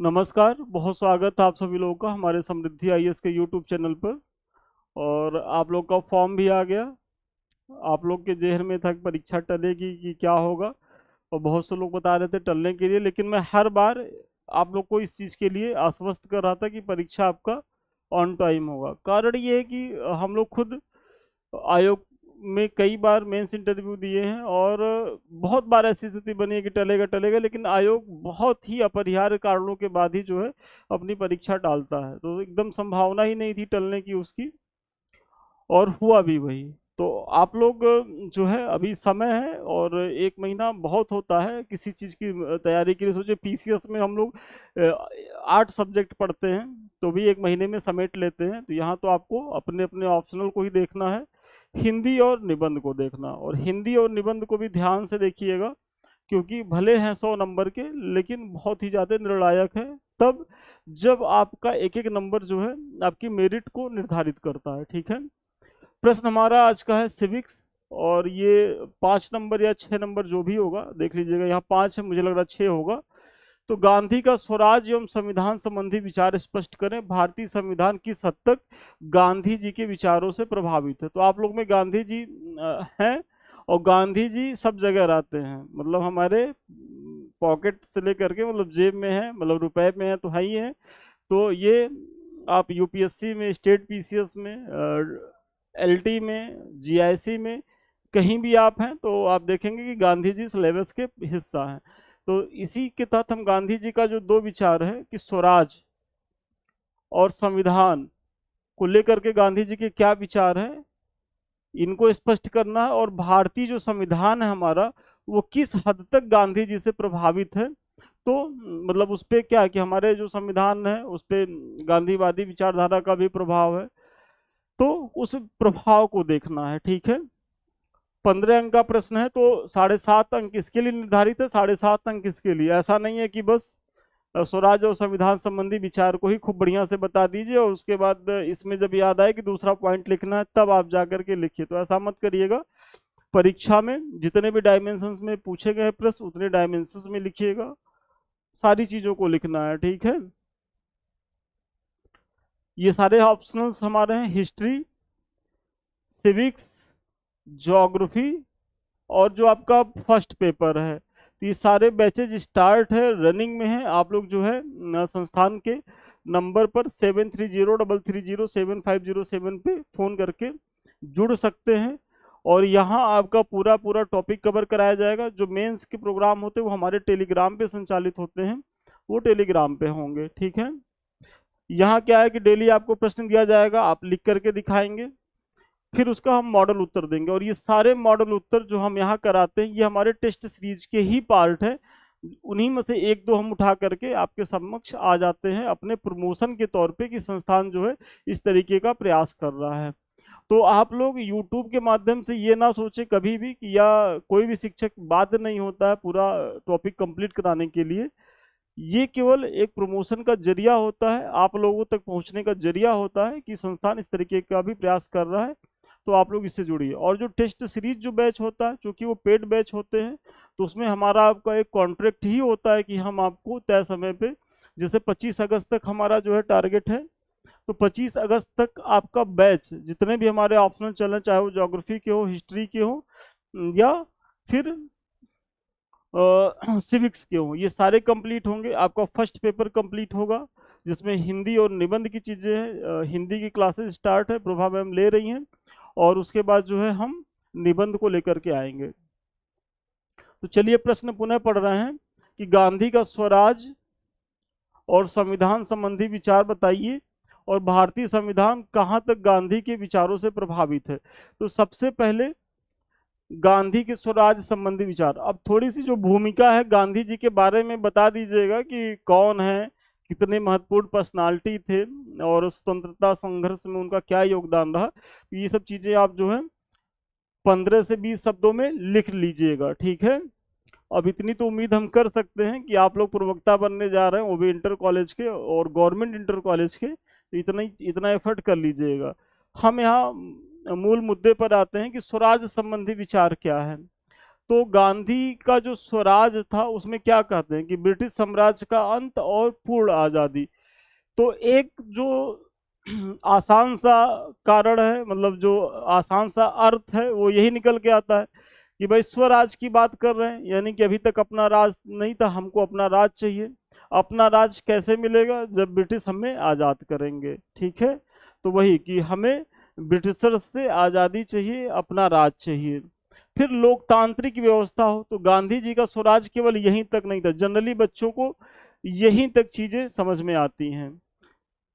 नमस्कार, बहुत स्वागत है आप सभी लोगों का हमारे समृद्धि आईएएस के यूट्यूब चैनल पर। और आप लोग का फॉर्म भी आ गया। आप लोग के जेहन में था कि परीक्षा टलेगी कि क्या होगा, और बहुत से लोग बता रहे थे टलने के लिए, लेकिन मैं हर बार आप लोग को इस चीज़ के लिए आश्वस्त कर रहा था कि परीक्षा आपका ऑन टाइम होगा। कारण ये है कि हम लोग खुद आयोग में कई बार मेंस इंटरव्यू दिए हैं, और बहुत बार ऐसी स्थिति बनी है कि टलेगा टलेगा, लेकिन आयोग बहुत ही अपरिहार्य कारणों के बाद ही जो है अपनी परीक्षा टालता है। तो एकदम संभावना ही नहीं थी टलने की उसकी, और हुआ भी वही। तो आप लोग जो है अभी समय है, और एक महीना बहुत होता है किसी चीज़ की तैयारी के लिए। सोचिए पीसीएस में हम लोग 8 सब्जेक्ट पढ़ते हैं, तो भी एक महीने में समेट लेते हैं। तो यहाँ तो आपको अपने अपने ऑप्शनल को ही देखना है, हिंदी और निबंध को देखना। और हिंदी और निबंध को भी ध्यान से देखिएगा, क्योंकि भले हैं 100 नंबर के, लेकिन बहुत ही ज़्यादा निर्णायक है तब जब आपका एक एक नंबर जो है आपकी मेरिट को निर्धारित करता है। ठीक है। प्रश्न हमारा आज का है सिविक्स, और ये 5 नंबर या 6 नंबर जो भी होगा देख लीजिएगा। यहाँ 5 है, मुझे लग रहा 6 होगा। तो गांधी का स्वराज एवं संविधान संबंधी विचार स्पष्ट करें। भारतीय संविधान किस हद तक गांधी जी के विचारों से प्रभावित है? तो आप लोग में गांधी जी हैं, और गांधी जी सब जगह रहते हैं, मतलब हमारे पॉकेट से लेकर के, मतलब जेब में है, मतलब रुपए में है तो है ही है। तो ये आप यूपीएससी में, स्टेट पीसीएस में, एलटी में, जीआईसी में, कहीं भी आप हैं तो आप देखेंगे कि गांधी जी सिलेबस के हिस्सा हैं। तो इसी के तहत हम गांधी जी का जो 2 विचार है कि स्वराज और संविधान को लेकर के गांधी जी के क्या विचार है, इनको स्पष्ट करना है। और भारतीय जो संविधान है हमारा, वो किस हद तक गांधी जी से प्रभावित है। तो मतलब उस पर क्या है कि हमारे जो संविधान है उस पर गांधीवादी विचारधारा का भी प्रभाव है, तो उस प्रभाव को देखना है। ठीक है। 15 अंक का प्रश्न है, तो 7.5 अंक इसके लिए निर्धारित है, 7.5 अंक इसके लिए। ऐसा नहीं है कि बस स्वराज और संविधान संबंधी विचार को ही खूब बढ़िया से बता दीजिए और उसके बाद इसमें जब याद आए कि दूसरा पॉइंट लिखना है तब आप जाकर के लिखिए। तो ऐसा मत करिएगा। परीक्षा में जितने भी डायमेंशंस में पूछे गए प्रश्न, उतने डायमेंशंस में लिखिएगा, सारी चीजों को लिखना है। ठीक है। ये सारे ऑप्शनल्स हमारे हैं, हिस्ट्री, सिविक्स, ज्योग्राफी, और जो आपका फर्स्ट पेपर है। तो ये सारे बैचेज स्टार्ट है, रनिंग में है। आप लोग जो है संस्थान के नंबर पर 7303307507 पे फ़ोन करके जुड़ सकते हैं, और यहाँ आपका पूरा पूरा टॉपिक कवर कराया जाएगा। जो मेंस के प्रोग्राम होते हैं वो हमारे टेलीग्राम पे संचालित होते हैं, वो टेलीग्राम पे होंगे। ठीक है। यहाँ क्या है कि डेली आपको प्रश्न दिया जाएगा, आप लिख करके दिखाएंगे, फिर उसका हम मॉडल उत्तर देंगे। और ये सारे मॉडल उत्तर जो हम यहाँ कराते हैं ये हमारे टेस्ट सीरीज के ही पार्ट है। उन्हीं में से एक दो हम उठा करके आपके समक्ष आ जाते हैं अपने प्रमोशन के तौर पे कि संस्थान जो है इस तरीके का प्रयास कर रहा है। तो आप लोग YouTube के माध्यम से ये ना सोचे कभी भी कि या कोई भी शिक्षक बाध्य नहीं होता है पूरा टॉपिक कंप्लीट कराने के लिए। ये केवल एक प्रमोशन का जरिया होता है, आप लोगों तक पहुंचने का जरिया होता है कि संस्थान इस तरीके का भी प्रयास कर रहा है। तो आप लोग इससे जुड़िए। और जो टेस्ट सीरीज जो बैच होता है, क्योंकि वो पेड बैच होते हैं, तो उसमें हमारा आपका एक कॉन्ट्रैक्ट ही होता है कि हम आपको तय समय पे, जैसे 25 अगस्त तक हमारा जो है टारगेट है, तो 25 अगस्त तक आपका बैच जितने भी हमारे ऑप्शनल चल रहे हैं, चाहे वो ज्योग्राफी के हो, हिस्ट्री के हो, या फिर सिविक्स के हों, ये सारे कंप्लीट होंगे। आपका फर्स्ट पेपर कंप्लीट होगा जिसमें हिंदी और निबंध की चीज़ें हैं। हिंदी की क्लासेस स्टार्ट है, प्रभा मैम ले रही हैं, और उसके बाद जो है हम निबंध को लेकर के आएंगे। तो चलिए प्रश्न पुनः पढ़ रहे हैं कि गांधी का स्वराज और संविधान संबंधी विचार बताइए, और भारतीय संविधान कहाँ तक गांधी के विचारों से प्रभावित है। तो सबसे पहले गांधी के स्वराज संबंधी विचार। अब थोड़ी सी जो भूमिका है गांधी जी के बारे में बता दीजिएगा कि कौन है, कितने महत्वपूर्ण पर्सनालिटी थे, और स्वतंत्रता संघर्ष में उनका क्या योगदान रहा। ये सब चीजें आप जो है 15 से 20 शब्दों में लिख लीजिएगा। ठीक है। अब इतनी तो उम्मीद हम कर सकते हैं कि आप लोग प्रवक्ता बनने जा रहे हैं, वो भी इंटर कॉलेज के और गवर्नमेंट इंटर कॉलेज के, तो इतना एफर्ट कर लीजिएगा। हम यहाँ मूल मुद्दे पर आते हैं कि स्वराज संबंधी विचार क्या है। तो गांधी का जो स्वराज था उसमें क्या कहते हैं कि ब्रिटिश साम्राज्य का अंत और पूर्ण आजादी। तो एक जो आसान सा कारण है, मतलब जो आसान सा अर्थ है, वो यही निकल के आता है कि भाई स्वराज की बात कर रहे हैं, यानी कि अभी तक अपना राज नहीं था, हमको अपना राज चाहिए। अपना राज कैसे मिलेगा? जब ब्रिटिश हमें आज़ाद करेंगे। ठीक है, तो वही कि हमें ब्रिटिशर से आज़ादी चाहिए, अपना राज चाहिए। फिर लोकतांत्रिक व्यवस्था हो, तो गांधी जी का स्वराज केवल यहीं तक नहीं था, जनरली बच्चों को यहीं तक चीजें समझ में आती हैं।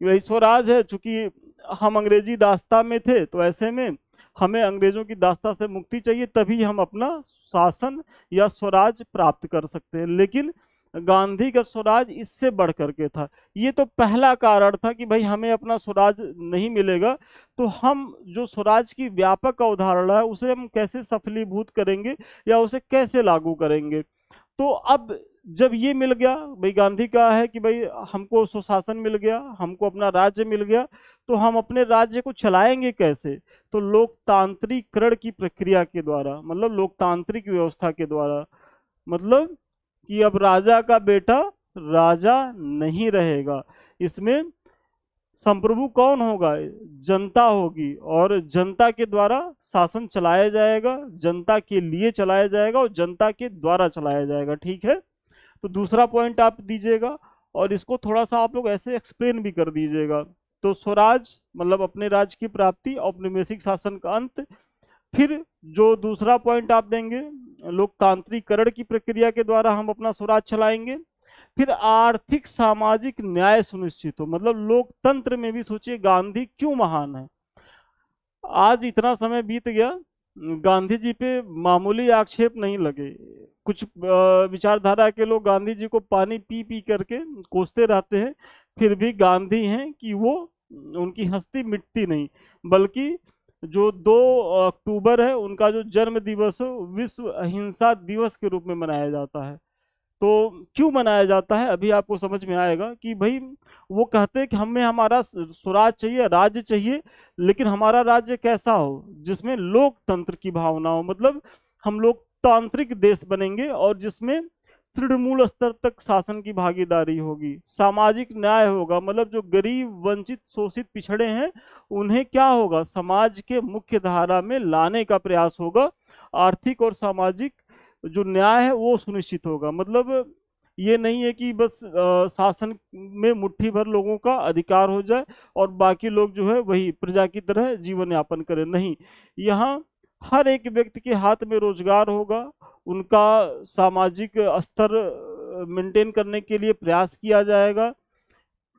वही स्वराज है, चूंकि हम अंग्रेजी दास्ता में थे, तो ऐसे में हमें अंग्रेजों की दास्ता से मुक्ति चाहिए, तभी हम अपना शासन या स्वराज प्राप्त कर सकते हैं। लेकिन गांधी का स्वराज इससे बढ़ करके था। ये तो पहला कारण था कि भाई हमें अपना स्वराज नहीं मिलेगा, तो हम जो स्वराज की व्यापक अवधारणा है उसे हम कैसे सफलीभूत करेंगे या उसे कैसे लागू करेंगे। तो अब जब ये मिल गया, भाई गांधी का है कि भाई हमको सुशासन मिल गया, हमको अपना राज्य मिल गया, तो हम अपने राज्य को चलाएंगे कैसे? तो लोकतांत्रिकरण की प्रक्रिया के द्वारा, मतलब लोकतांत्रिक व्यवस्था के द्वारा। मतलब कि अब राजा का बेटा राजा नहीं रहेगा, इसमें संप्रभु कौन होगा? जनता होगी, और जनता के द्वारा शासन चलाया जाएगा, जनता के लिए चलाया जाएगा और जनता के द्वारा चलाया जाएगा। ठीक है, तो दूसरा पॉइंट आप दीजिएगा और इसको थोड़ा सा आप लोग ऐसे एक्सप्लेन भी कर दीजिएगा। तो स्वराज मतलब अपने राज्य की प्राप्ति, औपनिवेशिक शासन का अंत। फिर जो दूसरा पॉइंट आप देंगे, लोकतांत्रिकरण की प्रक्रिया के द्वारा हम अपना स्वराज चलाएंगे। फिर आर्थिक सामाजिक न्याय सुनिश्चित हो, मतलब लोकतंत्र में भी सोचिए गांधी क्यों महान है। आज इतना समय बीत गया, गांधी जी पे मामूली आक्षेप नहीं लगे। कुछ विचारधारा के लोग गांधी जी को पानी पी पी करके कोसते रहते हैं, फिर भी गांधी हैं कि वो उनकी हस्ती मिटती नहीं। बल्कि जो 2 अक्टूबर है उनका जो जन्म दिवस है विश्व अहिंसा दिवस के रूप में मनाया जाता है। तो क्यों मनाया जाता है अभी आपको समझ में आएगा कि भाई वो कहते हैं कि हमें हमारा स्वराज चाहिए, राज्य चाहिए, लेकिन हमारा राज्य कैसा हो? जिसमें लोकतंत्र की भावना हो, मतलब हम लोकतांत्रिक देश बनेंगे और जिसमें तृणमूल स्तर तक शासन की भागीदारी होगी, सामाजिक न्याय होगा, मतलब जो गरीब वंचित शोषित पिछड़े हैं उन्हें क्या होगा? समाज के मुख्य धारा में लाने का प्रयास होगा। आर्थिक और सामाजिक जो न्याय है वो सुनिश्चित होगा। मतलब ये नहीं है कि बस शासन में मुट्ठी भर लोगों का अधिकार हो जाए और बाकी लोग जो है वही प्रजा की तरह जीवन यापन करें। नहीं, यहाँ हर एक व्यक्ति के हाथ में रोजगार होगा, उनका सामाजिक स्तर मेंटेन करने के लिए प्रयास किया जाएगा,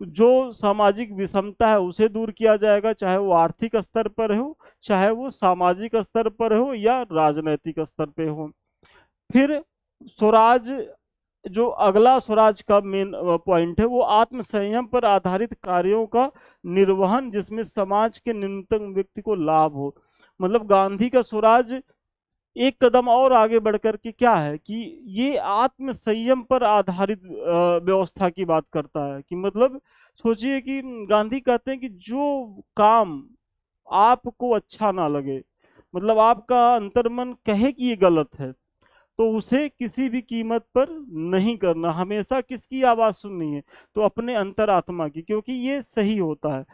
जो सामाजिक विषमता है उसे दूर किया जाएगा, चाहे वो आर्थिक स्तर पर हो, चाहे वो सामाजिक स्तर पर हो या राजनैतिक स्तर पे हो। फिर स्वराज, जो अगला स्वराज का मेन पॉइंट है वो आत्म संयम पर आधारित कार्यों का निर्वहन, जिसमें समाज के न्यूनतम व्यक्ति को लाभ हो। मतलब गांधी का स्वराज एक कदम और आगे बढ़कर के क्या है कि ये आत्म संयम पर आधारित व्यवस्था की बात करता है। कि मतलब सोचिए कि गांधी कहते हैं कि जो काम आपको अच्छा ना लगे, मतलब आपका अंतर्मन कहे कि ये गलत है, तो उसे किसी भी कीमत पर नहीं करना। हमेशा किसकी आवाज सुननी है? तो अपने अंतरात्मा की, क्योंकि ये सही होता है।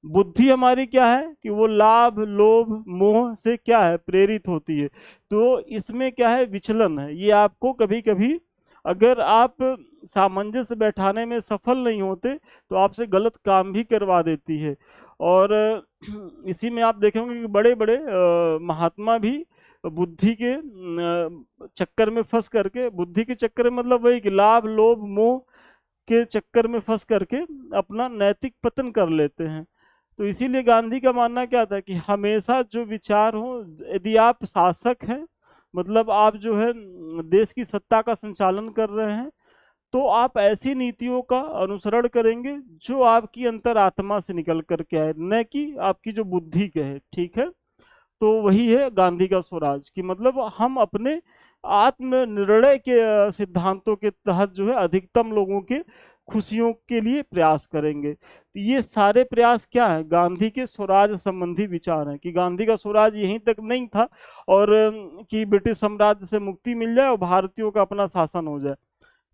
बुद्धि हमारी क्या है कि वो लाभ लोभ मोह से क्या है? प्रेरित होती है। तो इसमें क्या है? विचलन है। ये आपको कभी कभी अगर आप सामंजस्य बैठाने में सफल नहीं होते तो आपसे गलत काम भी करवा देती है। और इसी में आप देखेंगे कि बड़े बड़े महात्मा भी बुद्धि के चक्कर में फंस करके, बुद्धि के चक्कर में मतलब वही कि लाभ लोभ मोह के चक्कर में फंस करके अपना नैतिक पतन कर लेते हैं। तो इसीलिए गांधी का मानना क्या था कि हमेशा जो विचार हो, यदि आप शासक हैं, मतलब आप जो है देश की सत्ता का संचालन कर रहे हैं, तो आप ऐसी नीतियों का अनुसरण करेंगे जो आपकी अंतरात्मा से निकल करके आए, न कि आपकी जो बुद्धि कहे। ठीक है, तो वही है गांधी का स्वराज। कि मतलब हम अपने आत्म निर्णय के सिद्धांतों के तहत जो है अधिकतम लोगों के खुशियों के लिए प्रयास करेंगे। तो ये सारे प्रयास क्या है? गांधी के स्वराज संबंधी विचार हैं कि गांधी का स्वराज यहीं तक नहीं था और कि ब्रिटिश साम्राज्य से मुक्ति मिल जाए और भारतीयों का अपना शासन हो जाए।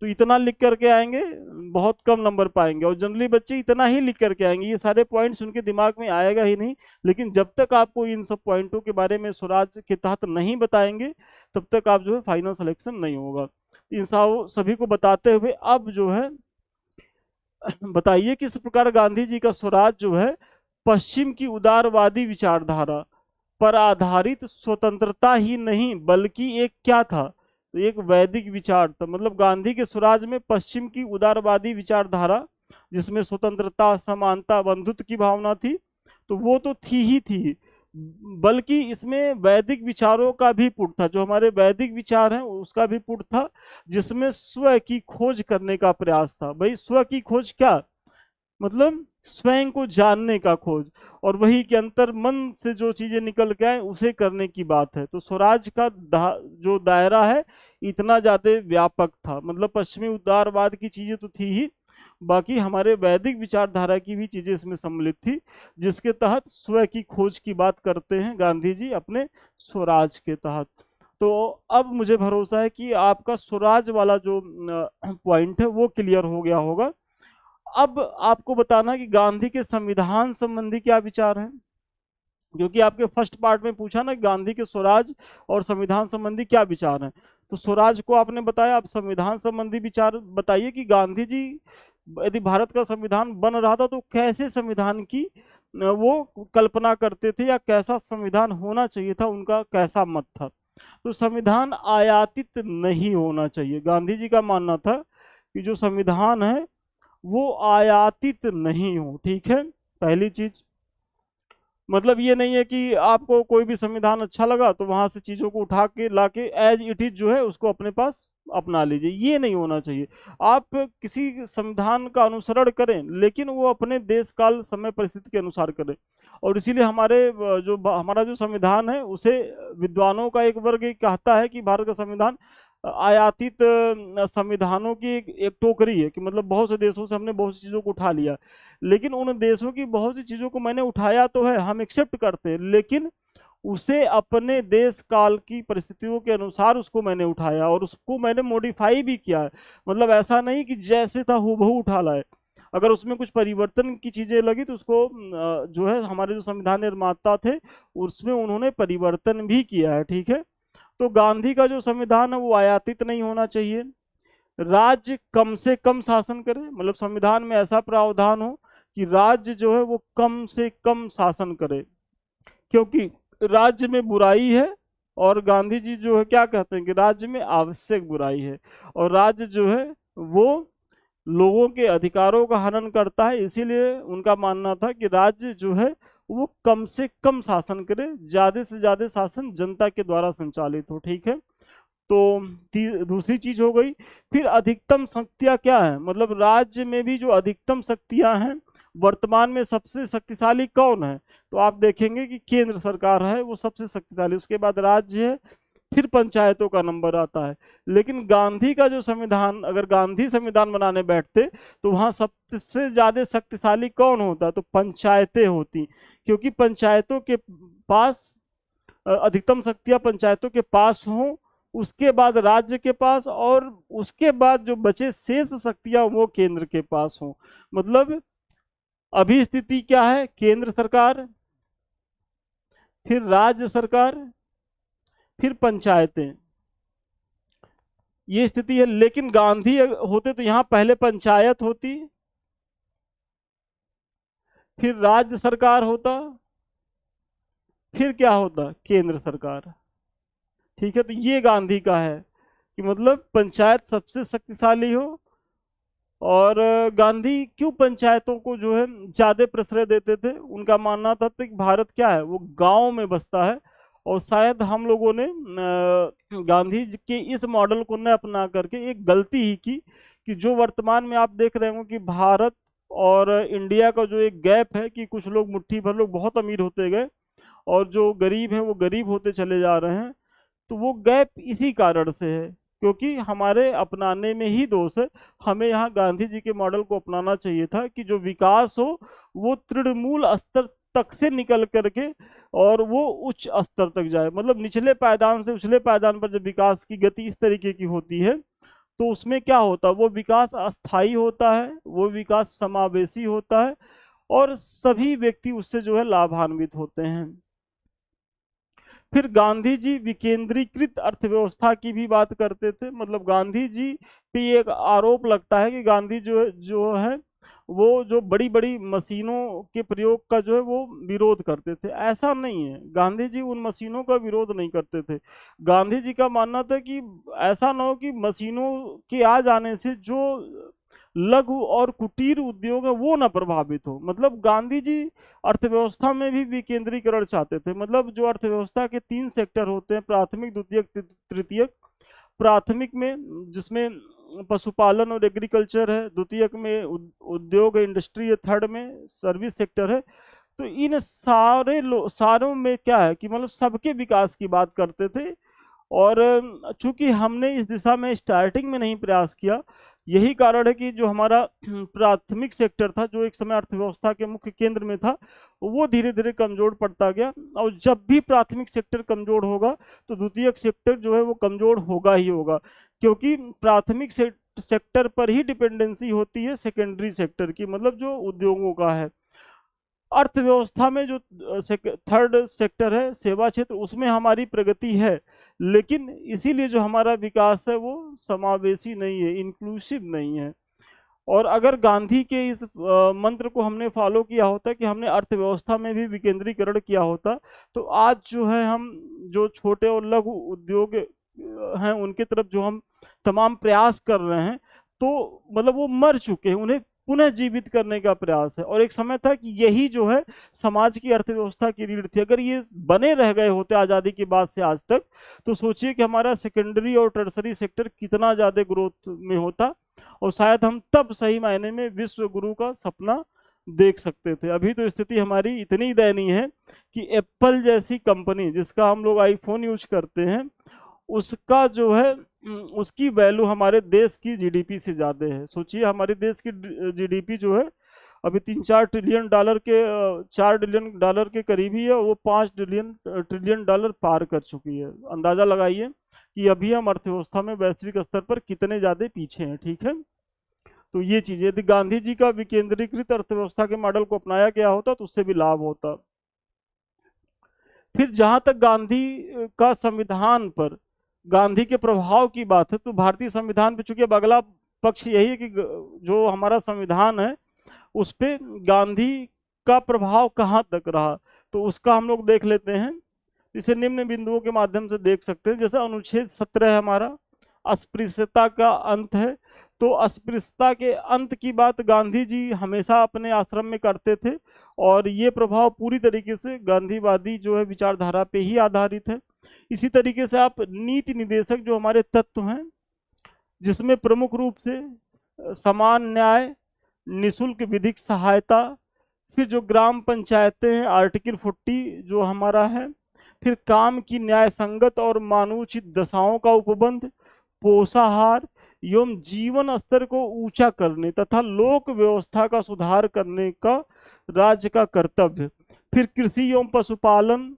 तो इतना लिख करके आएंगे, बहुत कम नंबर पाएंगे, और जनरली बच्चे इतना ही लिख करके आएंगे, ये सारे पॉइंट्स उनके दिमाग में आएगा ही नहीं। लेकिन जब तक आपको इन सब पॉइंटों के बारे में स्वराज के तहत नहीं बताएंगे तब तक आप जो है फाइनल सिलेक्शन नहीं होगा। इन सब सभी को बताते हुए अब जो है बताइए किस प्रकार गांधी जी का स्वराज जो है पश्चिम की उदारवादी विचारधारा पर आधारित स्वतंत्रता ही नहीं बल्कि एक क्या था? तो एक वैदिक विचार था। मतलब गांधी के स्वराज में पश्चिम की उदारवादी विचारधारा जिसमें स्वतंत्रता, समानता, बंधुत्व की भावना थी, तो वो तो थी ही थी, बल्कि इसमें वैदिक विचारों का भी पुट था। जो हमारे वैदिक विचार हैं उसका भी पुट था, जिसमें स्व की खोज करने का प्रयास था। भाई स्व की खोज क्या मतलब? स्वयं को जानने का खोज, और वही के अंतर मन से जो चीजें निकल के आए उसे करने की बात है। तो स्वराज का जो दायरा है इतना ज्यादा व्यापक था। मतलब पश्चिमी उदारवाद की चीजें तो थी ही, बाकी हमारे वैदिक विचारधारा की भी चीजें इसमें सम्मिलित थी, जिसके तहत स्व की खोज की बात करते हैं गांधी जी अपने स्वराज के तहत। तो अब मुझे भरोसा है कि आपका स्वराज वाला जो पॉइंट है वो क्लियर हो गया होगा। अब आपको बताना कि गांधी के संविधान संबंधी क्या विचार है, क्योंकि आपके फर्स्ट पार्ट में पूछा ना गांधी के स्वराज और संविधान संबंधी क्या विचार हैं। तो स्वराज को आपने बताया, अब संविधान संबंधी विचार बताइए कि गांधी जी यदि भारत का संविधान बन रहा था तो कैसे संविधान की वो कल्पना करते थे, या कैसा संविधान होना चाहिए था, उनका कैसा मत था। तो संविधान आयातित नहीं होना चाहिए। गांधी जी का मानना था कि जो संविधान है वो आयातित नहीं हो। ठीक है, पहली चीज। मतलब ये नहीं है कि आपको कोई भी संविधान अच्छा लगा तो वहां से चीजों को उठा के लाके एज इट इज जो है उसको अपने पास अपना लीजिए, ये नहीं होना चाहिए। आप किसी संविधान का अनुसरण करें लेकिन वो अपने देश काल समय परिस्थिति के अनुसार करें। और इसीलिए हमारा जो संविधान है उसे विद्वानों का एक वर्ग ये कहता है कि भारत का संविधान आयातित संविधानों की एक टोकरी है, कि मतलब बहुत से देशों से हमने बहुत सी चीजों को उठा लिया। लेकिन उन देशों की बहुत सी चीजों को मैंने उठाया तो है, हम एक्सेप्ट करते हैं, लेकिन उसे अपने देश काल की परिस्थितियों के अनुसार उसको मैंने उठाया और उसको मैंने मॉडिफाई भी किया है। मतलब ऐसा नहीं कि जैसे था हूबहू उठा लाए। अगर उसमें कुछ परिवर्तन की चीजें लगी तो उसको जो है हमारे जो संविधान निर्माता थे उसमें उन्होंने परिवर्तन भी किया है। ठीक है, तो गांधी का जो संविधान है वो आयातित नहीं होना चाहिए। राज्य कम से कम शासन करे, मतलब संविधान में ऐसा प्रावधान हो कि राज्य जो है वो कम से कम शासन करे, क्योंकि राज्य में बुराई है और गांधी जी जो है क्या कहते हैं कि राज्य में आवश्यक बुराई है, और राज्य जो है वो लोगों के अधिकारों का हनन करता है। इसीलिए उनका मानना था कि राज्य जो है वो कम से कम शासन करे, ज्यादा से ज्यादा शासन जनता के द्वारा संचालित हो। ठीक है, तो दूसरी चीज हो गई। फिर अधिकतम शक्तियां क्या है, मतलब राज्य में भी जो अधिकतम शक्तियां हैं, वर्तमान में सबसे शक्तिशाली कौन है? तो आप देखेंगे कि केंद्र सरकार है वो सबसे शक्तिशाली, उसके बाद राज्य है, फिर पंचायतों का नंबर आता है। लेकिन गांधी का जो संविधान, अगर गांधी संविधान बनाने बैठते तो वहां सबसे ज्यादा शक्तिशाली कौन होता? तो पंचायतें होती, क्योंकि पंचायतों के पास अधिकतम शक्तियां पंचायतों के पास हों, उसके बाद राज्य के पास, और उसके बाद जो बचे शेष शक्तियां वो केंद्र के पास हों। मतलब अभी स्थिति क्या है? केंद्र सरकार, फिर राज्य सरकार, फिर पंचायतें, ये स्थिति है। लेकिन गांधी होते तो यहां पहले पंचायत होती, फिर राज्य सरकार होता, फिर क्या होता? केंद्र सरकार। ठीक है, तो ये गांधी का है कि मतलब पंचायत सबसे शक्तिशाली हो। और गांधी क्यों पंचायतों को जो है ज्यादा प्रश्रय देते थे? उनका मानना था कि भारत क्या है, वो गांव में बसता है, और शायद हम लोगों ने गांधी जी के इस मॉडल को न अपना करके एक गलती ही की कि जो वर्तमान में आप देख रहे हो कि भारत और इंडिया का जो एक गैप है कि कुछ लोग, मुट्ठी भर लोग बहुत अमीर होते गए और जो गरीब हैं वो गरीब होते चले जा रहे हैं। तो वो गैप इसी कारण से है क्योंकि हमारे अपनाने में ही दोष है। हमें यहाँ गांधी जी के मॉडल को अपनाना चाहिए था कि जो विकास हो वो तृणमूल स्तर तक से निकल करके और वो उच्च स्तर तक जाए। मतलब निचले पायदान से उछले पायदान पर जब विकास की गति इस तरीके की होती है तो उसमें क्या होता है, वो विकास अस्थाई होता है, वो विकास समावेशी होता है और सभी व्यक्ति उससे जो है लाभान्वित होते हैं। फिर गांधी जी विकेंद्रीकृत अर्थव्यवस्था की भी बात करते थे। मतलब गांधी जी पे एक आरोप लगता है कि गांधी जो है वो जो बड़ी बड़ी मशीनों के प्रयोग का जो है वो विरोध करते थे। ऐसा नहीं है, गांधी जी उन मशीनों का विरोध नहीं करते थे। गांधी जी का मानना था कि ऐसा ना हो कि मशीनों के आ जाने से जो लघु और कुटीर उद्योग है वो ना प्रभावित हो। मतलब गांधी जी अर्थव्यवस्था में भी विकेंद्रीकरण चाहते थे। मतलब जो अर्थव्यवस्था के 3 सेक्टर होते हैं, प्राथमिक, द्वितीयक, तृतीयक। प्राथमिक में जिसमें पशुपालन और एग्रीकल्चर है, द्वितीयक में उद्योग इंडस्ट्री है, थर्ड में सर्विस सेक्टर है। तो इन सारों में क्या है कि मतलब सबके विकास की बात करते थे। और चूंकि हमने इस दिशा में स्टार्टिंग में नहीं प्रयास किया, यही कारण है कि जो हमारा प्राथमिक सेक्टर था, जो एक समय अर्थव्यवस्था के मुख्य केंद्र में था, वो धीरे धीरे कमजोर पड़ता गया। और जब भी प्राथमिक सेक्टर कमजोर होगा तो द्वितीयक सेक्टर जो है वो कमजोर होगा ही होगा, क्योंकि प्राथमिक सेक्टर पर ही डिपेंडेंसी होती है सेकेंडरी सेक्टर की, मतलब जो उद्योगों का है। अर्थव्यवस्था में जो थर्ड सेक्टर है, सेवा क्षेत्र, उसमें हमारी प्रगति है, लेकिन इसीलिए जो हमारा विकास है वो समावेशी नहीं है, इंक्लूसिव नहीं है। और अगर गांधी के इस मंत्र को हमने फॉलो किया होता कि हमने अर्थव्यवस्था में भी विकेंद्रीकरण किया होता, तो आज जो है हम जो छोटे और लघु उद्योग हैं उनकी तरफ जो हम तमाम प्रयास कर रहे हैं, तो मतलब वो मर चुके हैं, उन्हें पुनः जीवित करने का प्रयास है। और एक समय था कि यही जो है समाज की अर्थव्यवस्था की रीढ़ थी। अगर ये बने रह गए होते आज़ादी के बाद से आज तक, तो सोचिए कि हमारा सेकेंडरी और टर्सरी सेक्टर कितना ज़्यादा ग्रोथ में होता, और शायद हम तब सही मायने में विश्व गुरु का सपना देख सकते थे। अभी तो स्थिति हमारी इतनी दयनीय है कि एप्पल जैसी कंपनी, जिसका हम लोग आईफोन यूज करते हैं, उसका जो है उसकी वैल्यू हमारे देश की जीडीपी से ज़्यादा है। सोचिए हमारे देश की जीडीपी जो है अभी 3-4 ट्रिलियन डॉलर के 4 ट्रिलियन डॉलर के करीब ही है, वो 5 ट्रिलियन डॉलर पार कर चुकी है। अंदाज़ा लगाइए कि अभी हम अर्थव्यवस्था में वैश्विक स्तर पर कितने ज़्यादा पीछे हैं। ठीक है, तो ये चीज़, यदि गांधी जी का विकेंद्रीकृत अर्थव्यवस्था के मॉडल को अपनाया गया होता तो उससे भी लाभ होता। फिर जहाँ तक गांधी का संविधान पर, गांधी के प्रभाव की बात है, तो भारतीय संविधान पे, चूंकि अब अगला पक्ष यही है कि जो हमारा संविधान है उस पे गांधी का प्रभाव कहाँ तक रहा, तो उसका हम लोग देख लेते हैं। इसे निम्न बिंदुओं के माध्यम से देख सकते हैं। जैसे अनुच्छेद 17 है हमारा, अस्पृश्यता का अंत है। तो अस्पृश्यता के अंत की बात गांधी जी हमेशा अपने आश्रम में करते थे, और ये प्रभाव पूरी तरीके से गांधीवादी जो है विचारधारा पे ही आधारित है। इसी तरीके से आप नीति निदेशक जो हमारे तत्व हैं, जिसमें प्रमुख रूप से समान न्याय, निशुल्क विधिक सहायता, फिर जो ग्राम पंचायतें हैं आर्टिकल 40 जो हमारा है, फिर काम की न्याय संगत और मानवोचित दशाओं का उपबंध, पोषाहार एवं जीवन स्तर को ऊंचा करने तथा लोक व्यवस्था का सुधार करने का राज्य का कर्तव्य, फिर कृषि एवं पशुपालन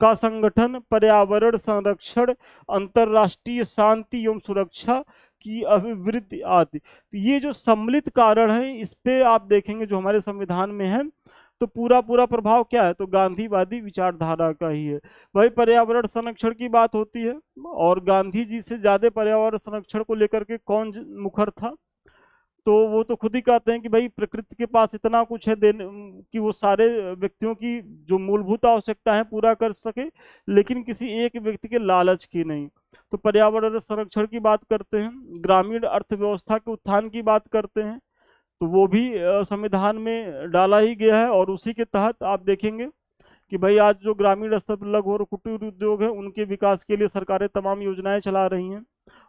का संगठन, पर्यावरण संरक्षण, अंतर्राष्ट्रीय शांति एवं सुरक्षा की अभिवृद्धि आदि। तो ये जो सम्मिलित कारण है, इस पे आप देखेंगे जो हमारे संविधान में है, तो पूरा पूरा प्रभाव क्या है, तो गांधीवादी विचारधारा का ही है। वही पर्यावरण संरक्षण की बात होती है, और गांधी जी से ज्यादा पर्यावरण संरक्षण को लेकर के कौन मुखर था, तो वो तो खुद ही कहते हैं कि भाई प्रकृति के पास इतना कुछ है देने कि वो सारे व्यक्तियों की जो मूलभूत आवश्यकता है पूरा कर सके, लेकिन किसी एक व्यक्ति के लालच की नहीं। तो पर्यावरण संरक्षण की बात करते हैं, ग्रामीण अर्थव्यवस्था के उत्थान की बात करते हैं, तो वो भी संविधान में डाला ही गया है। और उसी के तहत आप देखेंगे कि भाई आज जो ग्रामीण स्तर पर लघु और कुटीर उद्योग है उनके विकास के लिए सरकारें तमाम योजनाएं चला रही हैं।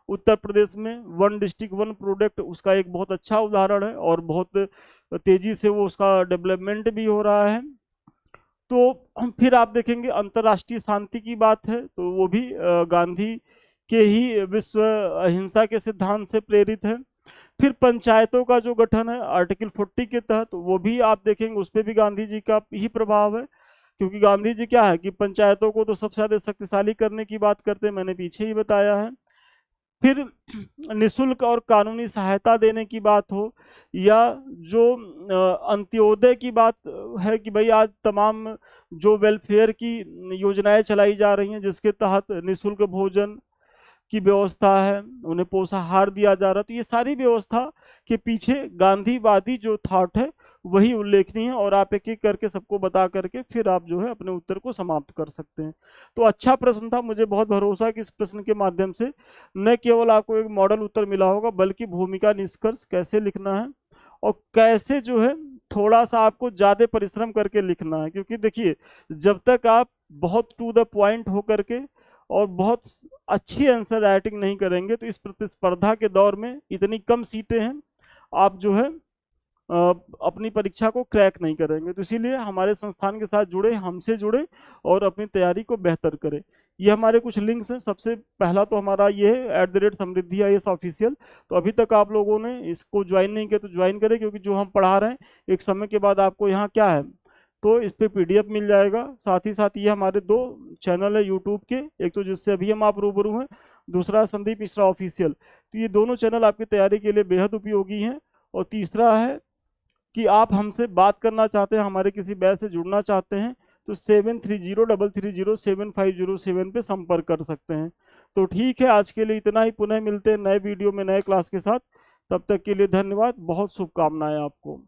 उत्तर प्रदेश में 1 डिस्ट्रिक्ट 1 प्रोडक्ट उसका एक बहुत अच्छा उदाहरण है, और बहुत तेजी से वो उसका डेवलपमेंट भी हो रहा है। तो फिर आप देखेंगे अंतर्राष्ट्रीय शांति की बात है, तो वो भी गांधी के ही विश्व अहिंसा के सिद्धांत से प्रेरित है। फिर पंचायतों का जो गठन है आर्टिकल 40 के तहत, वो भी आप देखेंगे उस पर भी गांधी जी का ही प्रभाव है, क्योंकि गांधी जी क्या है कि पंचायतों को तो सबसे ज्यादा शक्तिशाली करने की बात करते हैं, मैंने पीछे ही बताया है। फिर निशुल्क और कानूनी सहायता देने की बात हो, या जो अंत्योदय की बात है कि भाई आज तमाम जो वेलफेयर की योजनाएं चलाई जा रही हैं जिसके तहत निशुल्क भोजन की व्यवस्था है, उन्हें पोषाहार दिया जा रहा है, तो ये सारी व्यवस्था के पीछे गांधीवादी जो थॉट है वही उल्लेखनीय है। और आप एक एक करके सबको बता करके फिर आप जो है अपने उत्तर को समाप्त कर सकते हैं। तो अच्छा प्रश्न था, मुझे बहुत भरोसा है कि इस प्रश्न के माध्यम से न केवल आपको एक मॉडल उत्तर मिला होगा, बल्कि भूमिका निष्कर्ष कैसे लिखना है और कैसे जो है थोड़ा सा आपको ज्यादा परिश्रम करके लिखना है। क्योंकि देखिए, जब तक आप बहुत टू द पॉइंट होकर के और बहुत अच्छी आंसर राइटिंग नहीं करेंगे, तो इस प्रतिस्पर्धा के दौर में इतनी कम सीटें हैं, आप जो है अपनी परीक्षा को क्रैक नहीं करेंगे। तो इसीलिए हमारे संस्थान के साथ जुड़े, हमसे जुड़े और अपनी तैयारी को बेहतर करें। ये हमारे कुछ लिंक्स हैं। सबसे पहला तो हमारा ये है @समृद्धि IAS ऑफिशियल। तो अभी तक आप लोगों ने इसको ज्वाइन नहीं किया तो ज्वाइन करें, क्योंकि जो हम पढ़ा रहे हैं एक समय के बाद आपको यहाँ क्या है तो इस पे PDF मिल जाएगा। साथ ही साथ ये हमारे 2 चैनल है यूट्यूब के, एक तो जिससे अभी हम आप रूबरू हैं, दूसरा संदीप मिश्रा ऑफिशियल। तो ये दोनों चैनल आपकी तैयारी के लिए बेहद उपयोगी हैं। और तीसरा है कि आप हमसे बात करना चाहते हैं, हमारे किसी बैच से जुड़ना चाहते हैं, तो 7303307507 पे संपर्क कर सकते हैं। तो ठीक है, आज के लिए इतना ही। पुनः मिलते हैं नए वीडियो में नए क्लास के साथ। तब तक के लिए धन्यवाद, बहुत शुभकामनाएं आपको।